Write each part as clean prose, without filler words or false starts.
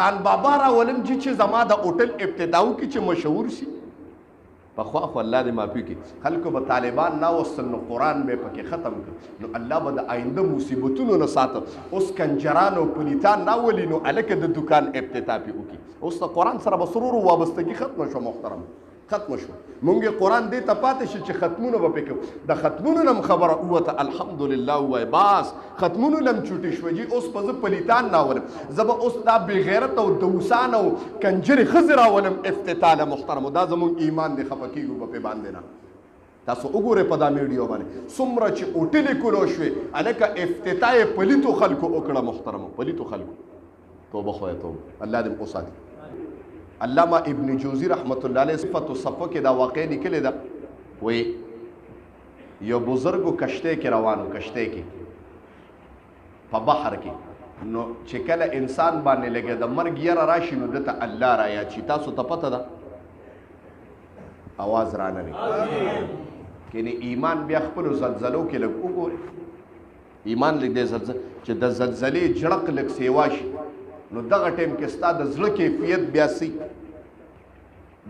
خان بابا راولم چې زما د هوټل ابتداو کې چې مشهور شي پخوا خو الله دې معافي کړي خلکو به طالبان ناوستل نو قرآن به پکې ختم کړ نو الله به د آینده مصیبتونو نه ساته اوس کنجران او پلیتان ناولي نو هلکه د دکان افتتاح پې وکړي اوس د قرآن سره به سرور وابستګي ختمه شو محترم ختم شو مونږ قرآن دې ته پاتې شي چې ختمونه به پکې کوو د ختمونو نه خبره ووته الحمدلله ووایي باس ختمونو نه چوټې شوه جي اوس به زه پلیتان ناولم زه به اوس دا بېغیرت او دوسان او کنجرې ښځې راولم افتتاح له محترمو دا زمونږ ایمان دی خفه کېږو به پې باندې نه تاسو وګورئ په دا میډیو باندې څومره چې هوټلې کلو شوې هلکه افتتاح یې پلیتو خلکو وکړه محترمو پلیتو خلکو توبه خدای توبه الله دې وساتي علامہ ابن جوزی رحمت الله علیه صفت و صفو کې دا واقع لیکلې ده وی یو بزرګو کشته کې روانو کشته کې په بحر کې نو چې کله انسان باندې لګي د مرګ یره راشي نو دته الله را یا چې تاسو ته پته ده आवाज را نه کینه ایمان بیا خپل زلزلو کې لګ وګوري ایمان لګ دې زلزله چې د زلزلې جړق لګ سیوا شي نو دغه ټیم کې ستا د زړه کیفیت بیا سي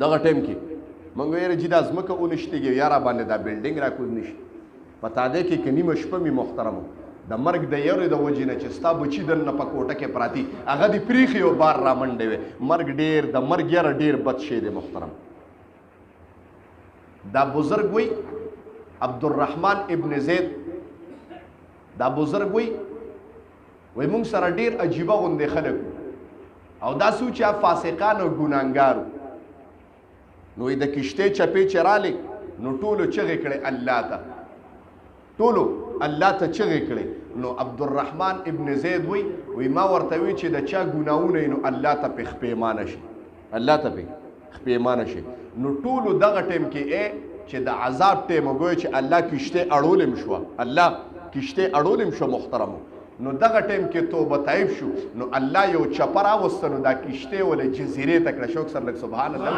دغه ټیم کې موږ ویل چې دا ځمکه ونشتېږي یا را باندې دا بلډینګ راکوز نشي په تاده کې که نیمه شپه مې محترمو د مرګ د یورې د وجې نه چې ستا بچي دننه په کوټه کې پراتي هغه دې پریښي او بار را منډې وې مرګ ډېر د مرګ یره ډېر بد شی دی محترم دا بزرګ وی عبدالرحمن ابن زید دا بزرګ وی وای مونږ سره ډیر عجیبه غوندې خلک او دا سوچ فاسقان او ګناهګارو نو د کشته چپې چرالې نو ټولو چغې کړې الله ته ټولو الله ته چغې کړې نو عبدالرحمن ابن زید وی ما ورته وی چې د چا ګناهونه نو الله ته پې خپېمانه شي الله ته پې خپېمانه شي نو ټولو دغه ټیم کې چې د عذاب ټیم وګوي چې الله کشته اړولم شو الله کشته اړولم شو محترمو نو دغه ټیم کې توبه طیب شو نو الله یو چپر راوسته نو دا کشته ولې جزیرې ته کړه شوک سره لږ سبحان الله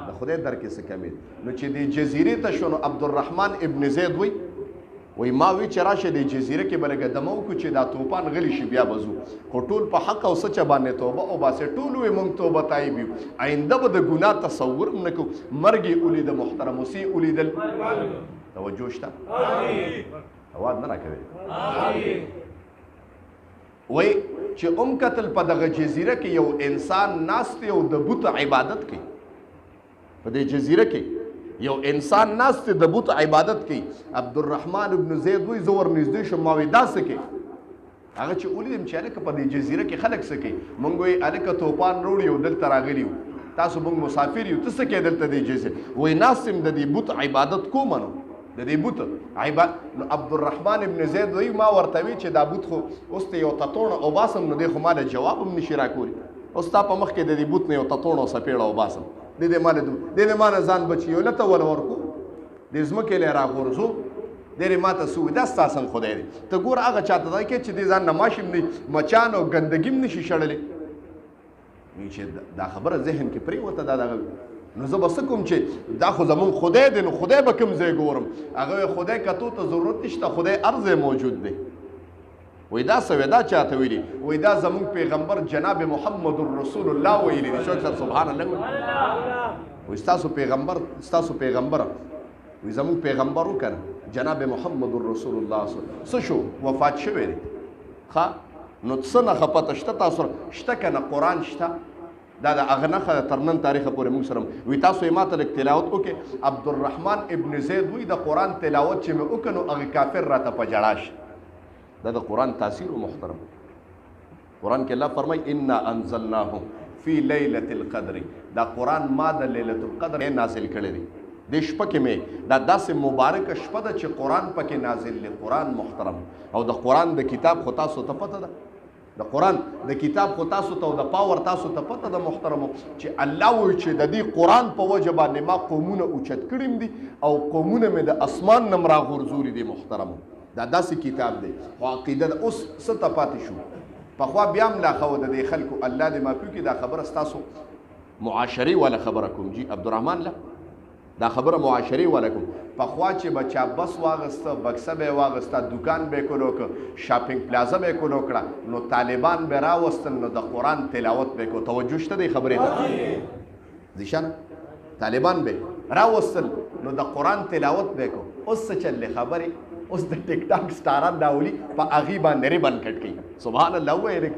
د خدای در کې څه کمی نو چې د جزیرې ته شو نو عبدالرحمن ابن زید وی ما وی چې راشه د جزیره کې به لږه دمه وکړو چې دا توپان غلی شي بیا به ځو خو ټول په حق او سچ باندې توبه وباسئ ټول وی موږ توبه طیب یو آینده به د ګناه تصور هم نه کوو مرګ یې ولیده محترم سی ولیدل توجه شته اواز نه راکوي وای چې کتل په دغه جزیره کې یو انسان ناست دی او د بت عبادت کوي په دې جزیره کې یو انسان ناست د بت عبادت کوي عبدالرحمن ابن زید وی زور نږدې شم ما وی داسې کوي هغه چې ولیدم چې هلکه په دې جزیره کې خلک څه کوي مونږ وی هلکه توپان روړي او دلته راغلي یو تاسو مونږ مسافر یو ته څه کوې دلته دې جزیره وی ناست یم د دې بت عبادت کوم نو د دې بوت نو عبدالرحمن ابن زید وی ما ورته وی چې دا بوت خو اوس ته یو تطوڼه او باسم نو دی خو ماله جواب هم نشي راکولی اوس تا په مخ کې د دې بوت نه یو تطوڼه او سپېړه او باسم دې ماله ځان بچي یو لته ول ورکو دې ځمکې لی راغورځو دې ماته څه وي دا ستا سم خدای دی ته ګوره هغه چاته دا کې چې دې ځان نه ماشم نه مچان او ګندګي هم نشي شړلی چې دا خبره ذهن کې پرېوته دا دغه نو زه به څه کوم چې دا خو زمونږ خدای دی نو خدای به کوم ځای ګورم هغه خدای کتو ته ضرورت نشته خدای هر ځای موجود دی وی دا څه وی دا چاته ویلي وی دا زمونږ پیغمبر جناب محمد رسول الله ویلي دی شوک سر سبحان الله وی ستاسو پیغمبر وی زمونږ پیغمبر وکنه جناب محمد رسول الله څه شو وفات شوی دی ښه نو څه نښه پته شته تاسو شته که نه قرآن شته دا د هغه نښه تر نن تاریخه پورې موږ سره وي تاسو یې ماته لږ تلاوت وکړئ عبدالرحمن ابن زید وی د قرآن تلاوت چې مې وکړ نو هغه کافر راته په ژړا شي دا د قرآن تاثیر و محترم قرآن کې الله فرمایي انا انزلناه فی لیلة القدر دا قرآن ما د لیلة القدر نازل کړی دی د شپه کې مې دا داسې مبارکه شپه ده چې قرآن پکې نازل دی قرآن محترم او د قرآن د کتاب خو تاسو ته پته ده د قرآن د کتاب خو تاسو ته او د پاور تاسو ته پته ده محترمو چې الله وایي چې د دې قرآن په وجه باندې ما قومونه اوچت کړي دي او قومونه مې د اسمان نه راغورځولي دي محترمو دا داسې کتاب دی خو عقیده ده اوس څه ته پاتې شو پخوا بیا هم لا ښه و د دې خلکو الله دې معافي وکړي دا خبره ستاسو معاشري والا خبره کوم جی عبدالرحمن له دا خبره معاشري ولکم پخوا چې بچا بس واغسته بکسه به واغسته دکان به کولو که شاپینګ پلازا به کولو کړه نو طالبان به راوستل نو د قرآن تلاوت به کو توجه شته دی خبرې ته ذیشان طالبان به راوستل نو د قرآن تلاوت به کو اوس څه چلې خبرې اوس د ټیک ټاک سټاران راولي په هغې باندې ریبن کټ کوي سبحان الله ووایې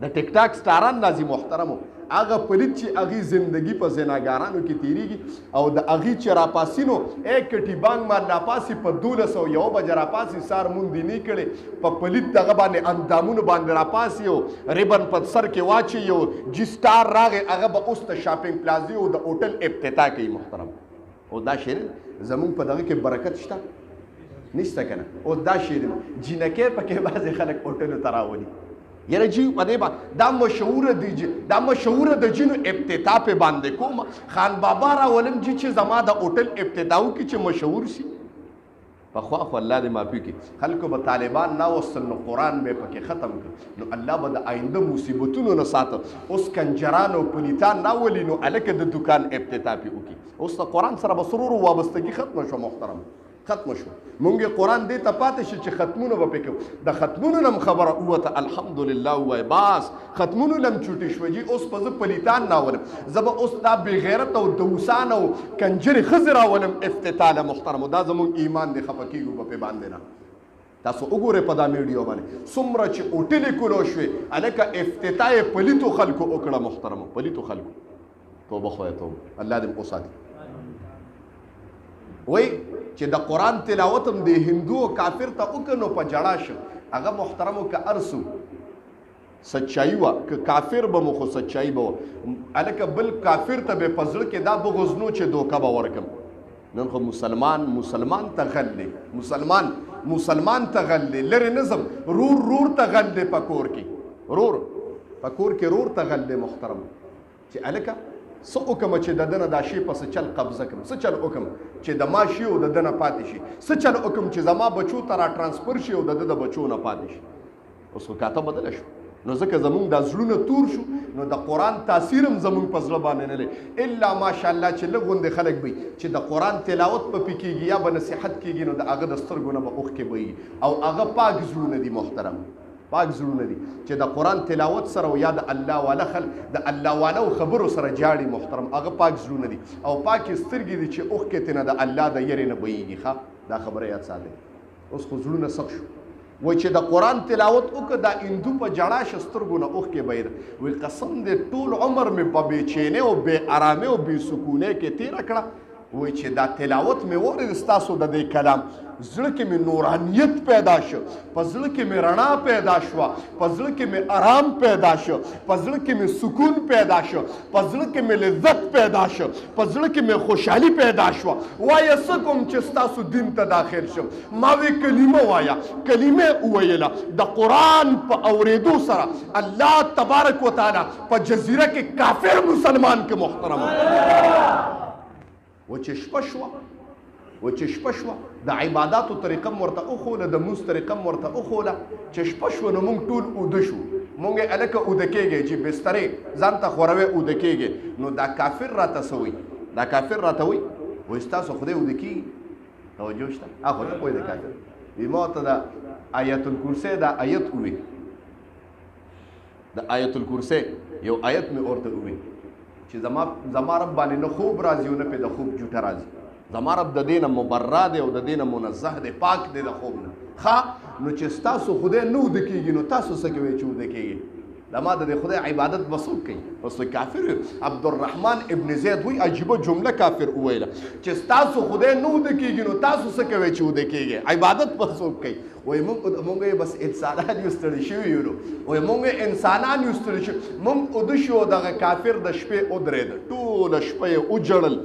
د ټیک ټاک سټاران نازي محترمو هغه پلیت چې هغې زندگی په زناګارانو کې تیریږي او د هغې چې راپاسي نو ایک کټي بانګ مار راپاسي په 1201 بجه راپاسي سار موندې نه کړې په پلیت دغه باندې اندامونو باندې راپاسي او ریبن په سر کې واچي او جي سټار راغی هغه به اوس د شاپینګ پلازي او د هوټل افتتاح کوي محترم او دا شعر زمونږ په دغه کې برکت شته نشته که نه او دا شعر جینکې پکې بعضې خلک هوټلو ته راولي یاره جی پدې با دا مشهوره د جنو افتتاح په باندې کوم خان بابا راولم جی چې زما د هوټل افتتاح کې چې مشهور شي پخوا خو الله دې معافي کړي خلکو به طالبان ناوستل نو قرآن به پکې ختم کړ نو الله به د آینده مصیبتونو نه ساته اوس کنجران او پلیتان ناولي نو هلکه د دکان افتتاح پې وکړي اوس د قرآن سره به سرور وابستګي ختمه شو محترم ختم شو مونږ قرآن دې ته پاتې شي چې ختمونه به پکې د ختمونو نم خبره ووته الحمدلله ووایي باس ختمونو لم چوټې شوه جي اوس به زه پلیتان راولم زه به اوس دا بېغیرت او دوسان او کنجرې ښځې راولم افتتاح له محترمو دا زمونږ ایمان دی خفه کېږو به پې باندې نه تاسو وګورئ په دا میډیو باندې څومره چې هوټلې کولو شوې هلکه افتتاح یې پلیتو خلکو وکړه محترمو پلیتو خلکو توبه خدای توبه الله دې وساتي وای چې د قرآن تلاوت هم د هندو او کافر ته وکړ نو په جړا شو هغه محترمو که ارسو سچایي وه که کافر به مو خو سچایي به وه هلکه بل کافر ته به په زړه کې دا بغض نو چې دوکه به ورکړم نن خو مسلمان ته غل دی مسلمان ته غل دی لرې نه ځم رور ته غل دی په کور کې رور ته غل دی محترم چې هلکه څه وکړم چې د ده نه دا شی په څه چل قبضه کړم څه چل وکړم چې د ما شي او د ده نه پاتې شي څه چل وکړم چې زما بچو ته را ټرانسفر شي او د ده د بچو نه پاتې شي اوس خو کاته بدله شو نو ځکه زمونږ دا زړونه تور شو نو د قرآن تاثیر هم زمونږ په زړه باندې نه دی الا ماشاءالله چې لږ غوندې خلک وي چې د قرآن تلاوت به پې کېږي یا به نصیحت کېږي نو د هغه د سترګو نه به اوښکې بهیږي او هغه پاک زړونه دي محترم پاک زړونه دي چې د قرآن تلاوت سره او یا د الله والا د الله والو خبرو سره جاړي محترم هغه پاک زړونه دي او پاکې سترګې دي چې اوښکې ترې نه د الله د یرې نه بهیږي ښه دا خبره یاد ساتئ اوس خو زړونه سخت شو وای چې د قرآن تلاوت وکړه دا هندو په جړا شه سترګو نه اوښکې بهیده وایي قسم دې ټول عمر مې په بېچینۍ او بې ارامۍ او بې سکونۍ کې تېره کړه وایي چې دا تلاوت مې واورېد ستاسو د دې کلام زړه کې مې نورانیت پیدا شو په زړه کې مې رڼا پیدا شوه په زړه کې مې آرام پیدا شو په زړه کې مې سکون پیدا شو په زړه کې مې لذت پیدا شو په زړه کې مې خوشحالي پیدا شوه وایه څه کوم چې ستاسو دین ته داخل شم ما وی کلمه وایه کلمه وویله د قرآن په اورېدو سره الله تبارک وتعالی په جزیره کې کافر مسلمان کې محترم و چې شپه شوه د عباداتو طریقه م ورته وښوله د مونځ طریقه م ورته وښوله چې شپه شوه نو مونږ ټول اوده شو مونږ یې هلکه اوده کېږئ چې بسترې ځان ته خوروئ اوده کېږئ نو دا کافر راته څه وایي وایي ستاسو خدای اوده کېږي توجه شته خو نه پوهېده کافر وي ما ورته د آیت الکرسۍ دا آیت ووایي د آیت الکرسۍ یو آیت مې ورته ووایي چې زما رب باندې نه خوب راځي او نه پې د خوب جوټه راځي زما رب د دې نه مبرا دی او د دې نه منزه دی پاک دی د خوب نه ښه نو چې ستاسو خدای نه اوده کېږي نو تاسو څه کوئ چې اوده کېږي د ما د خدای عبادت به څوک کوي اوس کافر عبدالرحمن ابن زید وایي عجیبه جمله کافر وویله چې ستاسو خدای نه اوده کېږي نو تاسو څه کوئ چې اوده کېږي عبادت به څوک کوي وایي مونږ یې بس انسانان یو ستړي شوي یو نو وایي مونږ انسانان یو ستړي شوي مونږ اوده شو دغه کافر د شپې ودرېده ټوله شپه یې وجړل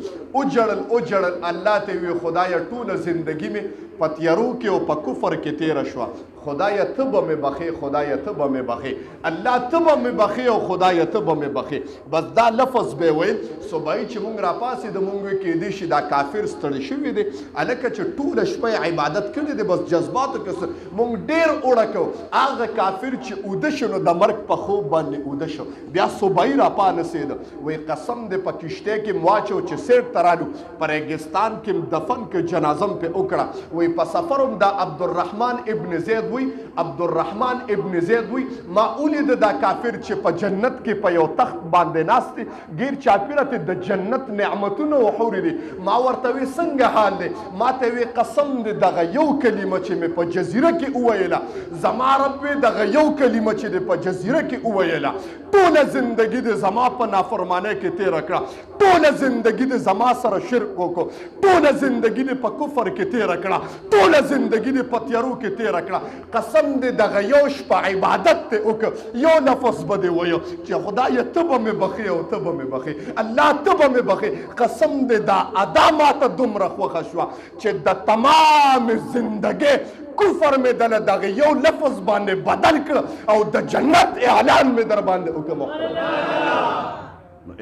الله ته ویې خدایه ټوله زندګي مې په تیارو کې او په کفر کې تېره شوه خدای ته به مې بخې، خدای ته به مې بخې، الله ته به مې بخې او خدای ته به مې بخې. بس دا لفظ به ویل صبحی چې مونږ راپاسېدو مونږ کېدای شي دا کافر ستړی شوي دی هلکه چې ټوله شپه عبادت کړی دی بس جذباتو کې مونږ ډېر اوړه کوو. هغه کافر چې اوده شو نو د مرګ په خوب باندې اوده شو، بیا صبحی راپانسېده وایي قسم دی په کشتۍ کې م واچو چې سیټ ته رالو په ریګستان کې م دفن کې جنازه م پې وکړه. وایي په سفر هم دا عبدالرحمن ابن زید وایي عبدالرحمن ابن زید وایي ما ولیده دا کافر چې په جنت کې په یو تخت باندې ناست دی ګیر چاپېره ته د جنت نعمتونه او حورې دي. ما ورته وی څنګه حال دی؟ ما ته وی قسم دی دغه یو کلمه چې مې په جزیره کې وویله زما رب وی دغه یو کلمه چې دی په جزیره کې وویله ټوله زندګي د زما په نافرمانۍ کې تېره کړه، ټوله زندګي د زما سره شرک وکړو، ټوله زندګي د په کفر کې تېره کړه، ټوله زندګي د په تیارو کې تېره کړه. قسم دی دغه یو شپه عبادت ته وکړه، یو نفس به دې ویو چې خدایه ته به مې بخې او ته به مې بخې، الله ته به مې بخې. قسم دی دا ادا ماته دومره خوښه شوه چې د تمام زندګۍ کفر مې دله دغه یو لفظ باندې بدل کړ او د جنت اعلان مې در باندې وکړ. محترم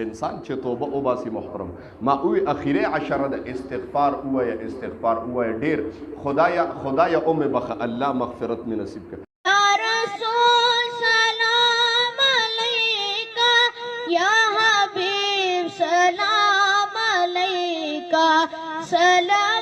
انسان چې توبه وباسي محترم ما وی اخیری عشره د استغفار ووایه، استغفار ووایه ډېر. خدایه او مې بخه، الله مغفرت مې نصیب کړه. سلام